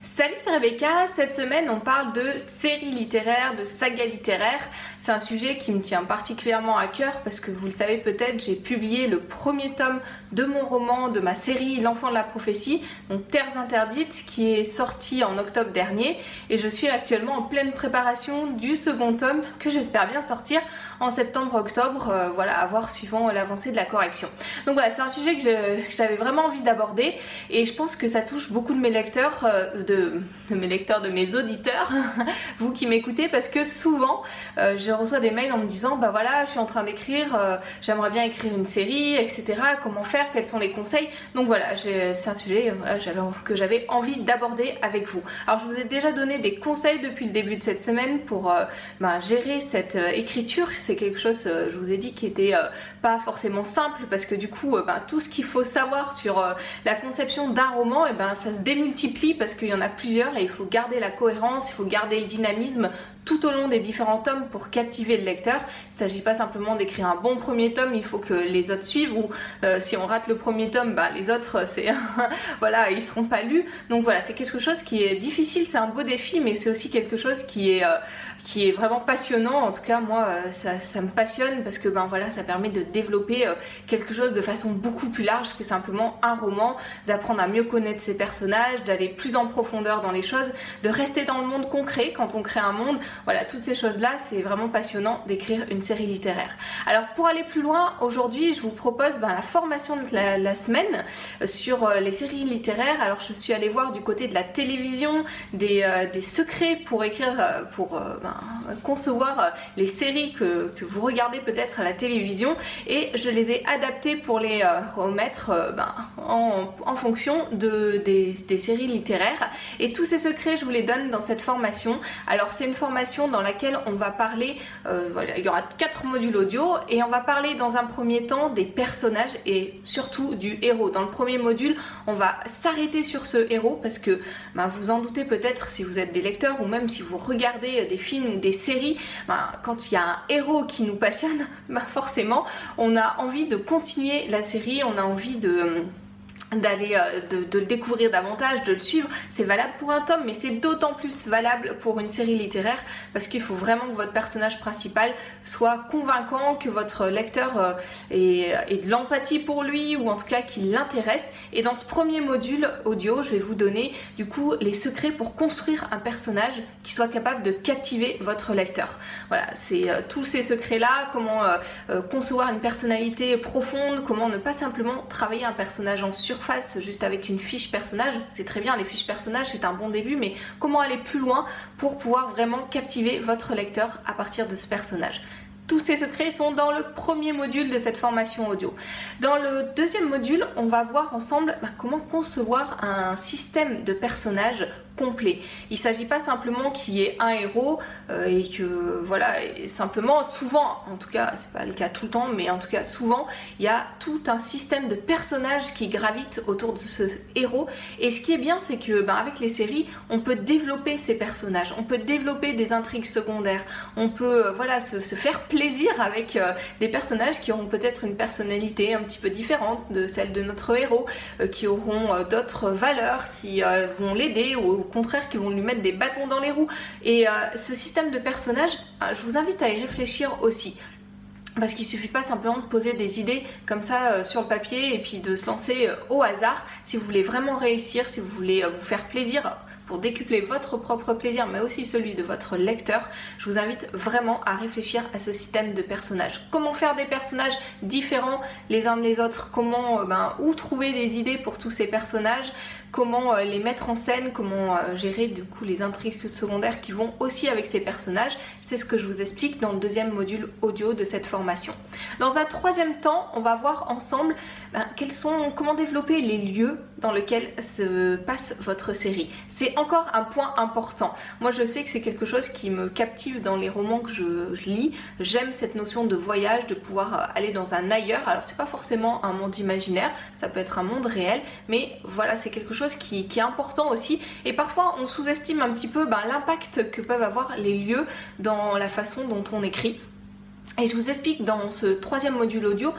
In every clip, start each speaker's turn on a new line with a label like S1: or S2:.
S1: Salut, c'est Rebecca. Cette semaine, on parle de séries littéraires, de sagas littéraires. C'est un sujet qui me tient particulièrement à cœur parce que vous le savez peut-être, j'ai publié le premier tome de mon roman, de ma série L'Enfant de la prophétie, donc Terres interdites, qui est sorti en octobre dernier. Et je suis actuellement en pleine préparation du second tome que j'espère bien sortir en septembre-octobre, voilà, à voir suivant l'avancée de la correction. Donc voilà, c'est un sujet que j'avais vraiment envie d'aborder et je pense que ça touche beaucoup de mes lecteurs, de mes auditeurs, vous qui m'écoutez, parce que souvent je reçois des mails en me disant bah voilà, je suis en train d'écrire, j'aimerais bien écrire une série, etc. Comment faire, quels sont les conseils. Donc voilà, c'est un sujet que j'avais envie d'aborder avec vous. Alors je vous ai déjà donné des conseils depuis le début de cette semaine pour gérer cette écriture. C'est quelque chose, je vous ai dit, qui était pas forcément simple parce que du coup tout ce qu'il faut savoir sur la conception d'un roman, ça se démultiplie parce qu'il y en a plusieurs et il faut garder la cohérence, il faut garder le dynamisme tout au long des différents tomes pour captiver le lecteur. Il ne s'agit pas simplement d'écrire un bon premier tome, il faut que les autres suivent, ou si on rate le premier tome, les autres voilà, ils seront pas lus. Donc voilà, c'est quelque chose qui est difficile, c'est un beau défi, mais c'est aussi quelque chose qui est vraiment passionnant. En tout cas moi ça me passionne parce que voilà, ça permet de développer quelque chose de façon beaucoup plus large que simplement un roman, d'apprendre à mieux connaître ses personnages, d'aller plus en profondeur dans les choses, de rester dans le monde concret quand on crée un monde. Voilà, toutes ces choses là, c'est vraiment passionnant d'écrire une série littéraire. Alors pour aller plus loin, aujourd'hui je vous propose la formation de la semaine sur les séries littéraires. Alors je suis allée voir du côté de la télévision des secrets pour écrire, pour concevoir les séries que vous regardez peut-être à la télévision, et je les ai adaptées pour les remettre en fonction des séries littéraires. Et tous ces secrets, je vous les donne dans cette formation. Alors c'est une formation dans laquelle on va parler, voilà, il y aura 4 modules audio et on va parler dans un premier temps des personnages et surtout du héros. Dans le premier module, on va s'arrêter sur ce héros parce que vous en doutez peut-être si vous êtes des lecteurs ou même si vous regardez des films ou des séries, quand il y a un héros qui nous passionne, forcément on a envie de continuer la série, on a envie de le découvrir davantage, de le suivre. C'est valable pour un tome, mais c'est d'autant plus valable pour une série littéraire parce qu'il faut vraiment que votre personnage principal soit convaincant, que votre lecteur ait de l'empathie pour lui, ou en tout cas qu'il l'intéresse. Et dans ce premier module audio, je vais vous donner du coup les secrets pour construire un personnage qui soit capable de captiver votre lecteur. Voilà, c'est tous ces secrets là, comment concevoir une personnalité profonde, comment ne pas simplement travailler un personnage en surface juste avec une fiche personnage. C'est très bien, les fiches personnages c'est un bon début, mais comment aller plus loin pour pouvoir vraiment captiver votre lecteur à partir de ce personnage. Tous ces secrets sont dans le premier module de cette formation audio. Dans le deuxième module, on va voir ensemble comment concevoir un système de personnages complet. Il ne s'agit pas simplement qu'il y ait un héros et que voilà, et simplement, souvent, en tout cas c'est pas le cas tout le temps, mais en tout cas souvent, il y a tout un système de personnages qui gravitent autour de ce héros. Et ce qui est bien, c'est que avec les séries, on peut développer ces personnages, on peut développer des intrigues secondaires, on peut voilà, se faire plaisir avec des personnages qui auront peut-être une personnalité un petit peu différente de celle de notre héros, qui auront d'autres valeurs, qui vont l'aider, ou au contraire qui vont lui mettre des bâtons dans les roues. Et ce système de personnages, je vous invite à y réfléchir aussi. Parce qu'il ne suffit pas simplement de poser des idées comme ça sur le papier et puis de se lancer au hasard. Si vous voulez vraiment réussir, si vous voulez vous faire plaisir pour décupler votre propre plaisir mais aussi celui de votre lecteur, je vous invite vraiment à réfléchir à ce système de personnages. Comment faire des personnages différents les uns des autres, comment où trouver des idées pour tous ces personnages, comment les mettre en scène, comment gérer du coup les intrigues secondaires qui vont aussi avec ces personnages. C'est ce que je vous explique dans le deuxième module audio de cette formation. Dans un troisième temps, on va voir ensemble comment développer les lieux dans lesquels se passe votre série. C'est encore un point important. Moi je sais que c'est quelque chose qui me captive dans les romans que je lis. J'aime cette notion de voyage, de pouvoir aller dans un ailleurs. Alors c'est pas forcément un monde imaginaire, ça peut être un monde réel, mais voilà, c'est quelque chose qui est important aussi. Et parfois on sous-estime un petit peu l'impact que peuvent avoir les lieux dans la façon dont on écrit. Et je vous explique dans ce troisième module audio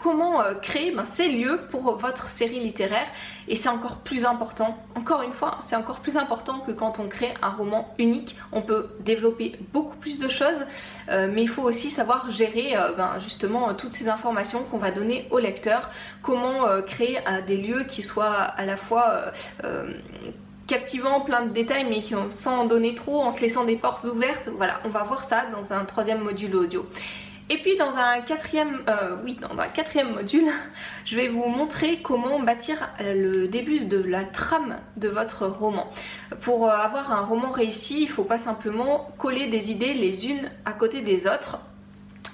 S1: comment créer ces lieux pour votre série littéraire. Et c'est encore plus important, encore une fois, c'est encore plus important que quand on crée un roman unique. On peut développer beaucoup plus de choses, mais il faut aussi savoir gérer justement toutes ces informations qu'on va donner au lecteur. Comment créer des lieux qui soient à la fois captivant, plein de détails, mais sans en donner trop, en se laissant des portes ouvertes. Voilà, on va voir ça dans un troisième module audio. Et puis dans un quatrième module, je vais vous montrer comment bâtir le début de la trame de votre roman. Pour avoir un roman réussi, il ne faut pas simplement coller des idées les unes à côté des autres.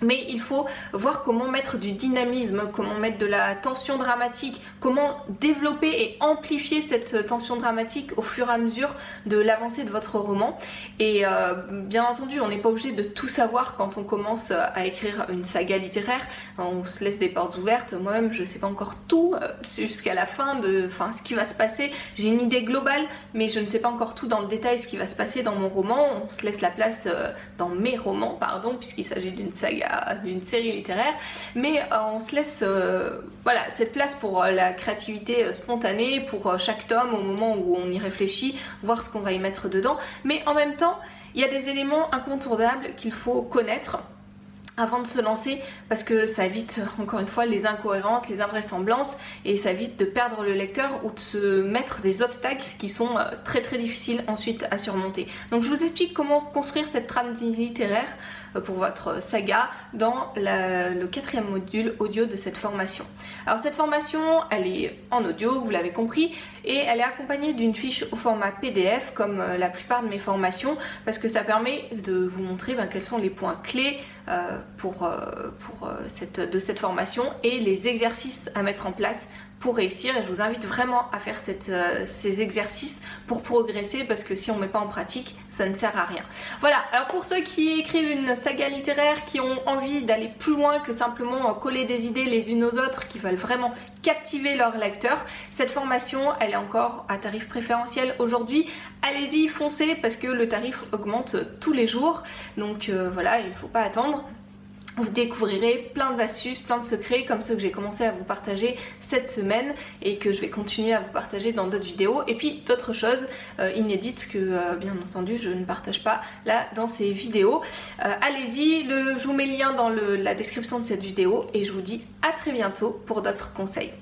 S1: Mais il faut voir comment mettre du dynamisme, comment mettre de la tension dramatique, comment développer et amplifier cette tension dramatique au fur et à mesure de l'avancée de votre roman. Et bien entendu, on n'est pas obligé de tout savoir quand on commence à écrire une saga littéraire. On se laisse des portes ouvertes. Moi-même, je ne sais pas encore tout jusqu'à la fin de ce qui va se passer. J'ai une idée globale, mais je ne sais pas encore tout dans le détail ce qui va se passer dans mon roman. On se laisse la place dans mes romans, pardon, puisqu'il s'agit d'une saga, d'une série littéraire, mais on se laisse cette place pour la créativité spontanée, pour chaque tome au moment où on y réfléchit, voir ce qu'on va y mettre dedans. Mais en même temps, il y a des éléments incontournables qu'il faut connaître avant de se lancer, parce que ça évite encore une fois les incohérences, les invraisemblances, et ça évite de perdre le lecteur ou de se mettre des obstacles qui sont très difficiles ensuite à surmonter. Donc je vous explique comment construire cette trame littéraire pour votre saga dans le quatrième module audio de cette formation. Alors cette formation, elle est en audio, vous l'avez compris, et elle est accompagnée d'une fiche au format PDF comme la plupart de mes formations, parce que ça permet de vous montrer quels sont les points clés de cette formation et les exercices à mettre en place pour réussir. Et je vous invite vraiment à faire ces exercices pour progresser, parce que si on ne met pas en pratique, ça ne sert à rien. Voilà, alors pour ceux qui écrivent une saga littéraire, qui ont envie d'aller plus loin que simplement coller des idées les unes aux autres, qui veulent vraiment captiver leur lecteur, cette formation, elle est encore à tarif préférentiel aujourd'hui. Allez-y, foncez, parce que le tarif augmente tous les jours. Donc voilà, il ne faut pas attendre. Vous découvrirez plein d'astuces, plein de secrets comme ceux que j'ai commencé à vous partager cette semaine et que je vais continuer à vous partager dans d'autres vidéos. Et puis d'autres choses inédites que bien entendu je ne partage pas là dans ces vidéos. Allez-y, je vous mets le lien dans la description de cette vidéo et je vous dis à très bientôt pour d'autres conseils.